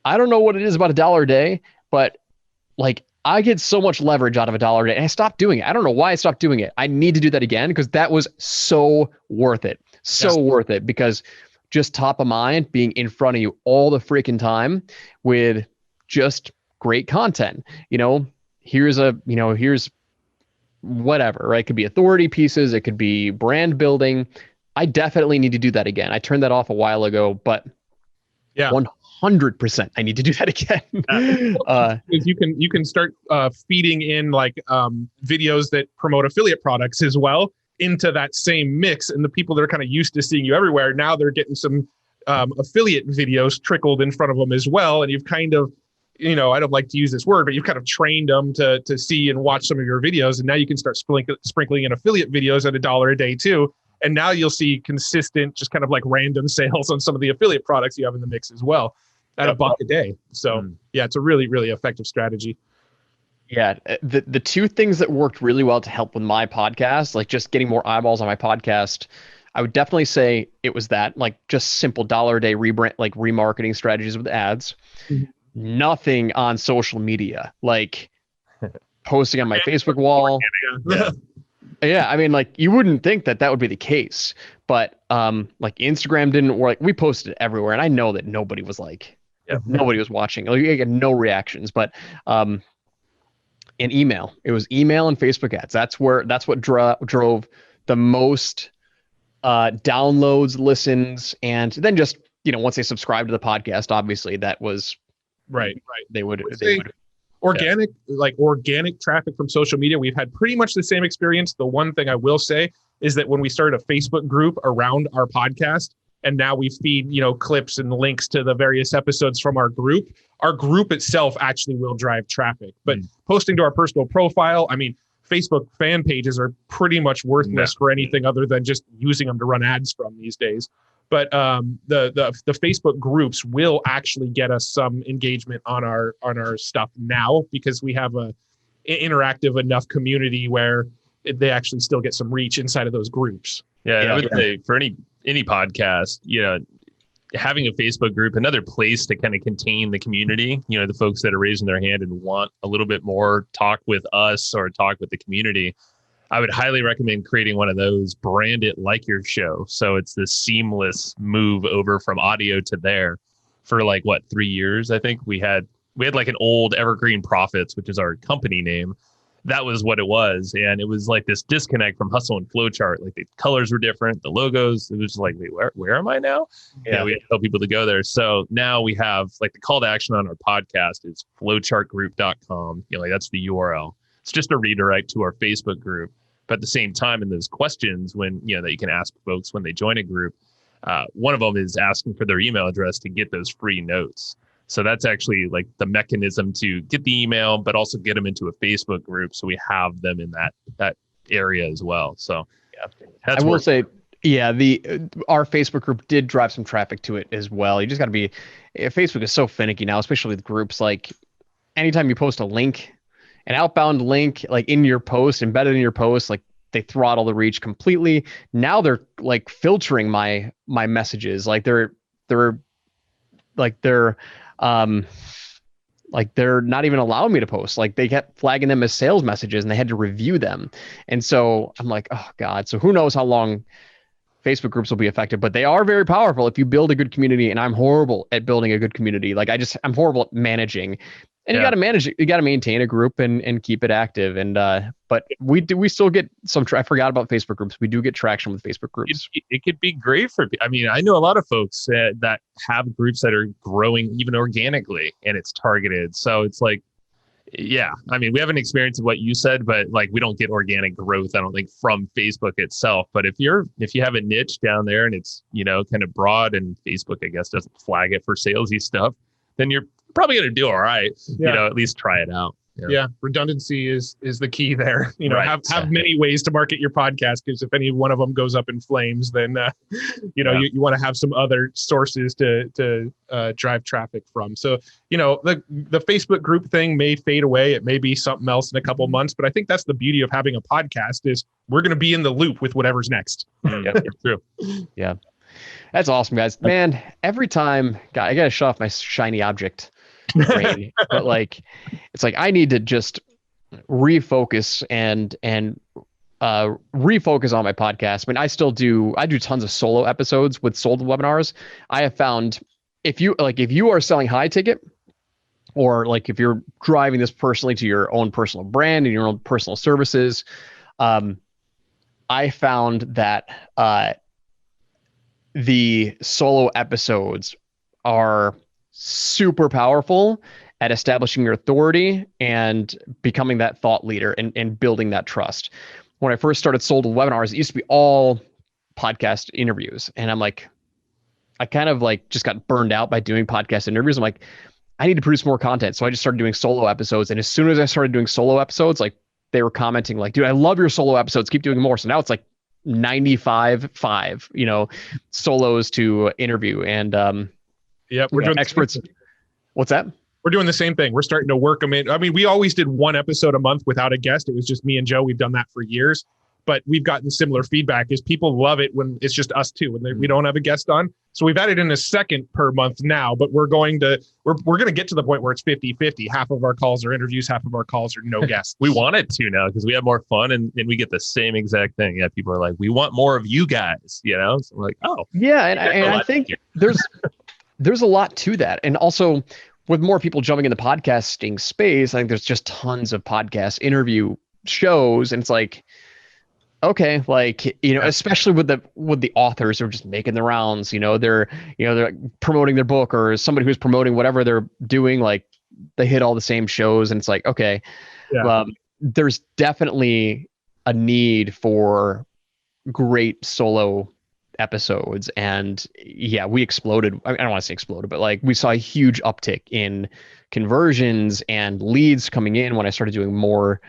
I don't know what it is about $1 a day, but like I get so much leverage out of $1 a day, and I stopped doing it. I don't know why I stopped doing it. I need to do that again because that was so worth it. So worth it, because just top of mind, being in front of you all the freaking time with just great content. Here's whatever, right? It could be authority pieces. It could be brand building. I definitely need to do that again. I turned that off a while ago, but 100% I need to do that again. Because you can start feeding in like videos that promote affiliate products as well into that same mix, and the people that are kind of used to seeing you everywhere, now they're getting some affiliate videos trickled in front of them as well, and you've kind of, I don't like to use this word, but you've kind of trained them to see and watch some of your videos, and now you can start sprinkling in affiliate videos at $1 a day too. And now you'll see consistent, just kind of like random sales on some of the affiliate products you have in the mix as well at $1 a day. So yeah, it's a really, really effective strategy. Yeah. The two things that worked really well to help with my podcast, like just getting more eyeballs on my podcast, I would definitely say it was that, like just simple $1 a day remarketing strategies with ads. Mm-hmm. Nothing on social media, like posting on my Facebook wall. Yeah, I mean, like you wouldn't think that would be the case, but like Instagram didn't work. We posted it everywhere, and I know that nobody was nobody was watching. Like, you get no reactions, but in email, it was email and Facebook ads. That's what drove the most downloads, listens, and then just once they subscribed to the podcast, obviously that was right. They would. Organic traffic from social media, we've had pretty much the same experience. The one thing I will say is that when we started a Facebook group around our podcast, and now we feed, clips and links to the various episodes from our group itself actually will drive traffic. But posting to our personal profile, I mean, Facebook fan pages are pretty much worthless for anything other than just using them to run ads from these days. But the Facebook groups will actually get us some engagement on our stuff now, because we have a interactive enough community where they actually still get some reach inside of those groups. Yeah, I would say for any podcast, having a Facebook group, another place to kind of contain the community, the folks that are raising their hand and want a little bit more talk with us or talk with the community. I would highly recommend creating one of those, brand it like your show. So it's this seamless move over from audio to there. For 3 years, I think we had like an old Evergreen Profits, which is our company name. That was what it was. And it was like this disconnect from Hustle and Flowchart. Like the colors were different, the logos, it was just like, wait, where am I now? Yeah, we had to tell people to go there. So now we have like the call to action on our podcast is flowchartgroup.com. That's the URL. It's just a redirect to our Facebook group. But at the same time, in those questions, when that you can ask folks when they join a group, one of them is asking for their email address to get those free notes. So that's actually like the mechanism to get the email, but also get them into a Facebook group, so we have them in that area as well. So I will say, our Facebook group did drive some traffic to it as well. You just got to be. Facebook is so finicky now, especially with groups. Like anytime you post a link, an outbound link, like in your post, embedded in your post, like they throttle the reach completely. Now they're like filtering my messages. Like they're not even allowing me to post. Like they kept flagging them as sales messages, and they had to review them. And so I'm like, oh God. So who knows how long Facebook groups will be effective, but they are very powerful if you build a good community. And I'm horrible at building a good community. Like I'm horrible at managing. And you got to manage it. You got to maintain a group and keep it active. And but we still get some. I forgot about Facebook groups. We do get traction with Facebook groups. It could be great for. I mean, I know a lot of folks that have groups that are growing even organically, and it's targeted. So it's like, yeah. I mean, we haven't experienced what you said, but like we don't get organic growth, I don't think, from Facebook itself. But if you have a niche down there and it's kind of broad, and Facebook, I guess, doesn't flag it for salesy stuff, then you're probably going to do all right. At least try it out. Yeah. Redundancy is the key there. Right. Have many ways to market your podcast, because if any one of them goes up in flames, then you want to have some other sources to drive traffic from. So the Facebook group thing may fade away. It may be something else in a couple months, but I think that's the beauty of having a podcast is we're going to be in the loop with whatever's next. Yeah, true. Yeah. That's awesome, guys. Man, every time, God, I got to shut off my shiny object brain. But like, it's like I need to just refocus and refocus on my podcast. I mean, I do tons of solo episodes with sold webinars. I have found if you are selling high ticket, or like if you're driving this personally to your own personal brand and your own personal services, I found that the solo episodes are super powerful at establishing your authority and becoming that thought leader and building that trust. When I first started sold webinars, it used to be all podcast interviews. And I'm like, I kind of like just got burned out by doing podcast interviews. I'm like, I need to produce more content. So I just started doing solo episodes. And as soon as I started doing solo episodes, like they were commenting like, dude, I love your solo episodes. Keep doing more. So now it's like 95/5, solos to interview. And we're doing experts. What's that? We're doing the same thing. We're starting to work them in. I mean, we always did one episode a month without a guest. It was just me and Joe. We've done that for years, but we've gotten similar feedback is people love it when it's just us two, when we don't have a guest on. So we've added in a second per month now, but we're going to get to the point where it's 50-50. Half of our calls are interviews, half of our calls are no guests. We want it to now because we have more fun and we get the same exact thing. Yeah, people are like, we want more of you guys, So I'm like, oh. Yeah, and I think there's a lot to that. And also with more people jumping in the podcasting space, I think there's just tons of podcast interview shows. And it's like, okay, like, especially with the authors who are just making the rounds, they're promoting their book, or somebody who's promoting whatever they're doing, like they hit all the same shows. And it's like, okay, there's definitely a need for great solo episodes. And we exploded. I don't want to say exploded, but like we saw a huge uptick in conversions and leads coming in when I started doing more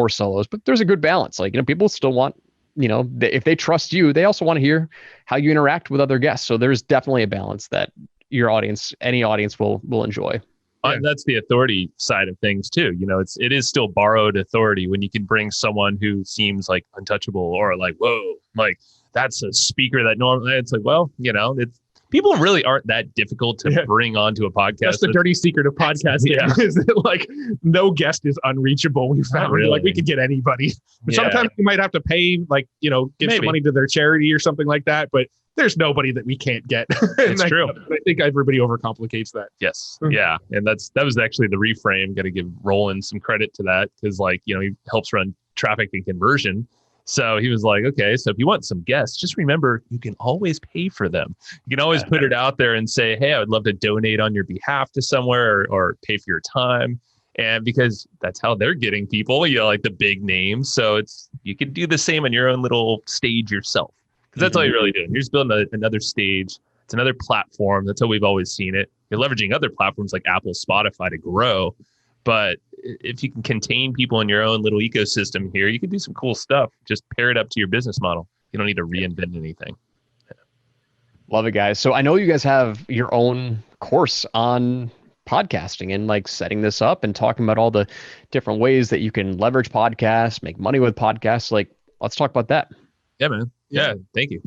solos. But there's a good balance. Like, people still want, if they trust you, they also want to hear how you interact with other guests. So there's definitely a balance that any audience will enjoy. That's the authority side of things too. It is still borrowed authority when you can bring someone who seems like untouchable or like, whoa, like that's a speaker that normally it's like, well, it's people really aren't that difficult to bring onto a podcast. That's the dirty secret of podcasting. Is that like no guest is unreachable. We found really. Like we could get anybody. Sometimes you might have to pay, like, give some money to their charity or something like that, but there's nobody that we can't get. It's true. I think everybody overcomplicates that. Yes. Yeah. And that was actually the reframe. Got to give Roland some credit to that because, like, he helps run traffic and conversion. So he was like, okay, so if you want some guests, just remember you can always pay for them. You can always put it out there and say, hey, I would love to donate on your behalf to somewhere or pay for your time. And because that's how they're getting people, like the big names. So you can do the same on your own little stage yourself. Because that's all you're really doing. You're just building another stage. It's another platform. That's how we've always seen it. You're leveraging other platforms like Apple, Spotify to grow. But if you can contain people in your own little ecosystem here, you can do some cool stuff. Just pair it up to your business model. You don't need to reinvent anything. Love it, guys. So I know you guys have your own course on podcasting and like setting this up and talking about all the different ways that you can leverage podcasts, make money with podcasts. Like, let's talk about that. Yeah, man. Yeah, thank you.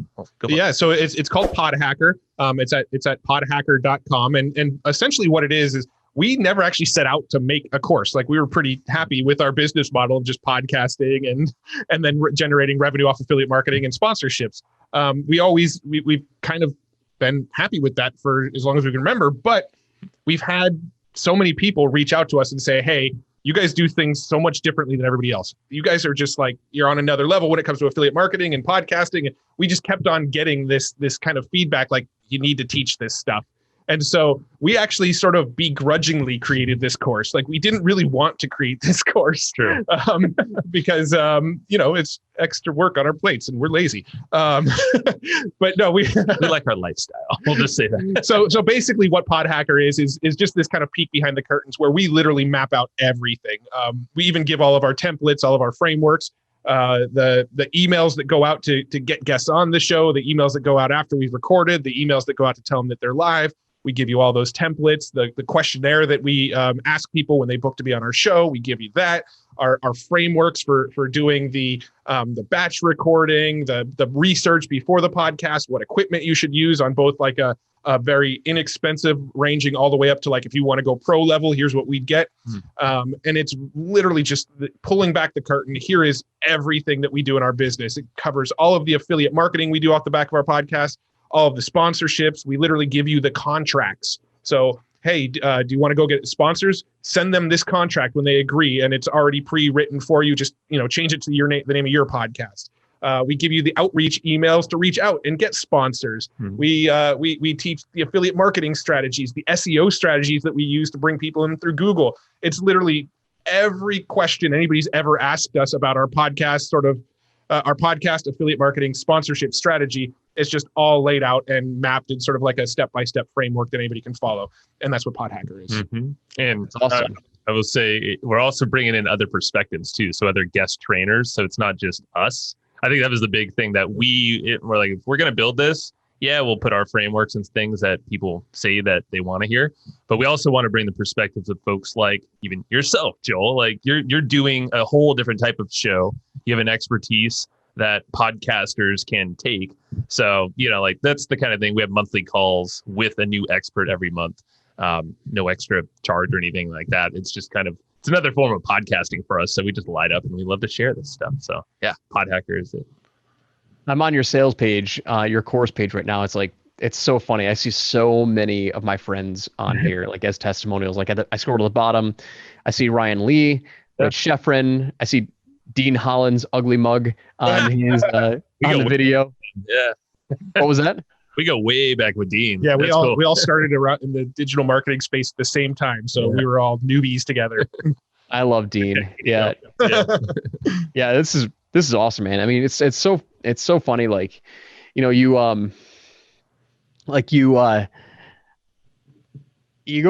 So it's called PodHacker. It's at podhacker.com. And essentially what it is we never actually set out to make a course. Like, we were pretty happy with our business model of just podcasting and then generating revenue off affiliate marketing and sponsorships. We've kind of been happy with that for as long as we can remember, but we've had so many people reach out to us and say, hey, you guys do things so much differently than everybody else. You guys are just like, you're on another level when it comes to affiliate marketing and podcasting. And we just kept on getting this kind of feedback, like, you need to teach this stuff. And so we actually sort of begrudgingly created this course. Like, we didn't really want to create this course because, it's extra work on our plates and we're lazy. But no, we like our lifestyle. We'll just say that. So basically what PodHacker is just this kind of peek behind the curtains where we literally map out everything. We even give all of our templates, all of our frameworks, the emails that go out to get guests on the show, the emails that go out after we've recorded, the emails that go out to tell them that they're live. We give you all those templates, the questionnaire that we ask people when they book to be on our show. We give you that. Our frameworks for doing the batch recording, the research before the podcast, what equipment you should use on both like a very inexpensive ranging all the way up to like if you want to go pro level, here's what we'd get. And it's literally just pulling back the curtain. Here is everything that we do in our business. It covers all of the affiliate marketing we do off the back of our podcast, all of the sponsorships. We literally give you the contracts. So, hey, do you want to go get sponsors? Send them this contract when they agree, and it's already pre-written for you. Just change it to the name of your podcast. We give you the outreach emails to reach out and get sponsors. We teach the affiliate marketing strategies, the SEO strategies that we use to bring people in through Google. It's literally every question anybody's ever asked us about our podcast, our podcast affiliate marketing sponsorship strategy. It's just all laid out and mapped in sort of like a step-by-step framework that anybody can follow. And that's what PodHacker is. And It's awesome. I will say we're also bringing in other perspectives too. So other guest trainers. So it's not just us. I think that was the big thing that we're like, if we're going to build this, yeah, we'll put our frameworks and things that people say that they want to hear. But we also want to bring the perspectives of folks like even yourself, Joel. Like you're doing a whole different type of show. You have an expertise that podcasters can take. So, like that's the kind of thing. We have monthly calls with a new expert every month. No extra charge or anything like that. It's just it's another form of podcasting for us. So we just light up and we love to share this stuff. So yeah, PodHacker is it. I'm on your sales page, your course page right now. It's so funny. I see so many of my friends on here, like as testimonials. Like I scroll to the bottom, I see Ryan Lee, Rich Sheffrin. I see Dean Holland's ugly mug on his on the video. Yeah. What was that? We go way back with Dean. Yeah, That's cool. we all started around in the digital marketing space at the same time. So we were all newbies together. I love Dean. Yeah. Yeah, this is awesome, man. I mean, it's so funny. Like, you go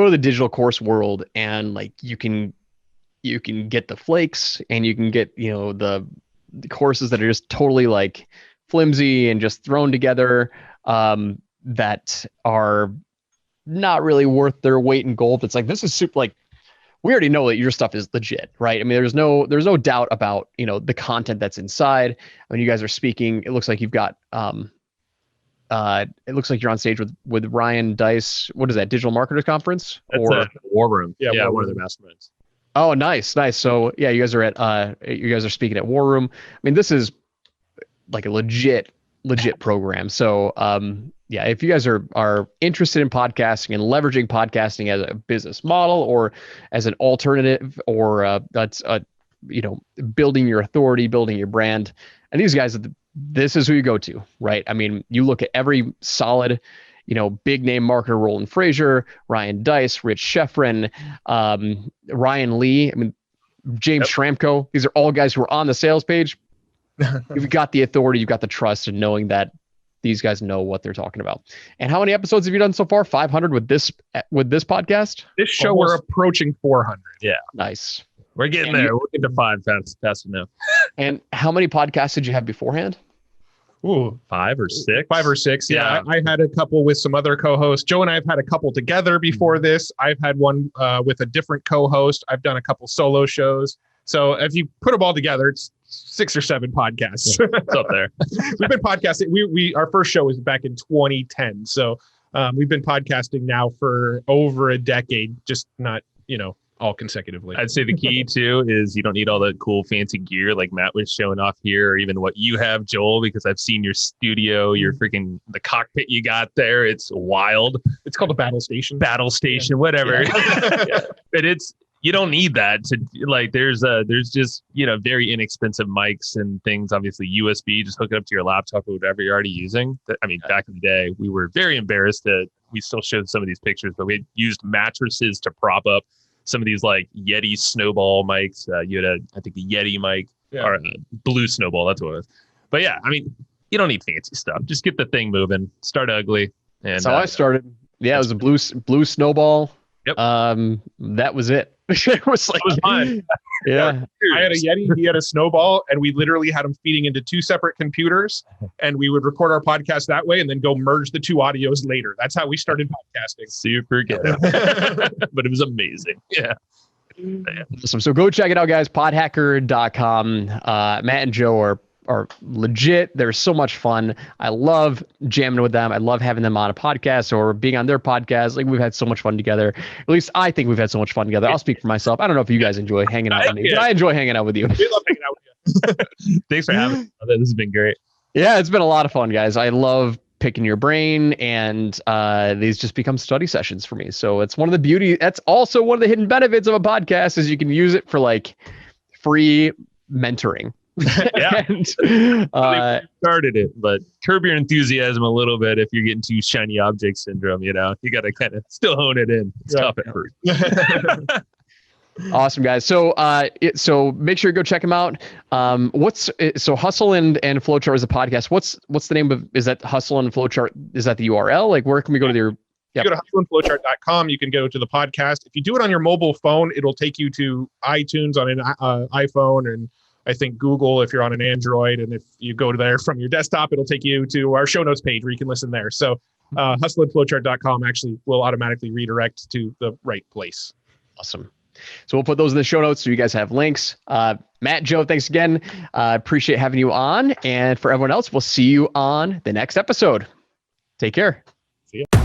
to the digital course world and like you can get the flakes and you can get, the courses that are just totally like flimsy and just thrown together, that are not really worth their weight in gold. It's like, this is super, like, we already know that your stuff is legit, right? I mean, there's no doubt about, the content that's inside. When you guys are speaking, it looks like you've got, it looks like you're on stage with Ryan Dice. What is that? Digital Marketers Conference? That's War Room. Yeah, one of their masterminds. Oh, nice. So yeah, you guys are speaking at War Room. I mean, this is like a legit program. So yeah, if you guys are interested in podcasting and leveraging podcasting as a business model or as an alternative, or that's building your authority, building your brand, and these guys, this is who you go to, right? I mean, you look at every solid, big name marketer, Roland Frazier, Ryan Dice, Rich Sheffrin, Ryan Lee, I mean, James Schramko. These are all guys who are on the sales page. You've got the authority, you've got the trust, and knowing that these guys know what they're talking about. And how many episodes have you done so far? 500 with this podcast? This show, we're approaching 400. Yeah. Nice. We're getting there. We're getting to 5 fast enough. And how many podcasts did you have beforehand? Ooh, 5 or 6. 5 or 6. Yeah. I had a couple with some other co-hosts. Joe and I have had a couple together before this. I've had one with a different co-host. I've done a couple solo shows. So if you put them all together, it's 6 or 7 podcasts. Yeah, it's up there. We've been podcasting. Our first show was back in 2010. So we've been podcasting now for over a decade, just not, all consecutively. I'd say the key too is you don't need all the cool fancy gear like Matt was showing off here, or even what you have, Joel, because I've seen your studio, your freaking the cockpit you got there. It's wild. It's called a battle station. Whatever. Yeah. But you don't need that to like. There's just very inexpensive mics and things. Obviously USB, just hook it up to your laptop or whatever you're already using. I mean, back in the day, we were very embarrassed that we still showed some of these pictures, but we had used mattresses to prop up some of these like Yeti Snowball mics. You had I think a Yeti mic or a Blue Snowball. That's what it was. But yeah, I mean, you don't need fancy stuff. Just get the thing moving. Start ugly. And that's how I started. Yeah, it was a blue Snowball. Yep. That was it. It was like, It was fun. yeah. I had a Yeti, he had a Snowball, and we literally had them feeding into 2 separate computers, and we would record our podcast that way and then go merge the 2 audios later. That's how we started podcasting. Super good. But it was amazing. Yeah. Awesome. So go check it out, guys. Podhacker.com. Matt and Joe are legit. They're so much fun. I love jamming with them. I love having them on a podcast or being on their podcast. Like, we've had so much fun together. At least I think we've had so much fun together. I'll speak for myself. I don't know if you guys enjoy hanging out with me, but I enjoy hanging out with you. We love hanging out with you. Thanks for having me. This has been great. Yeah, it's been a lot of fun, guys. I love picking your brain, and these just become study sessions for me. So it's one of the beauty. That's also one of the hidden benefits of a podcast, is you can use it for like free mentoring. Yeah. And, Started it, but curb your enthusiasm a little bit if you're getting too shiny object syndrome. You got to kind of still hone it in. It's tough at first. Awesome, guys. So so make sure you go check them out. So Hustle and Flowchart is a podcast. What's the name of, is that Hustle and Flowchart? Is that the URL? Like, where can we go to your? You go to hustleandflowchart.com. You can go to the podcast. If you do it on your mobile phone, it'll take you to iTunes on an iPhone, and I think Google if you're on an Android. And if you go to there from your desktop, it'll take you to our show notes page where you can listen there. So hustleandflowchart.com actually will automatically redirect to the right place. Awesome. So we'll put those in the show notes so you guys have links. Matt, Joe, thanks again. Appreciate having you on. And for everyone else, we'll see you on the next episode. Take care. See ya.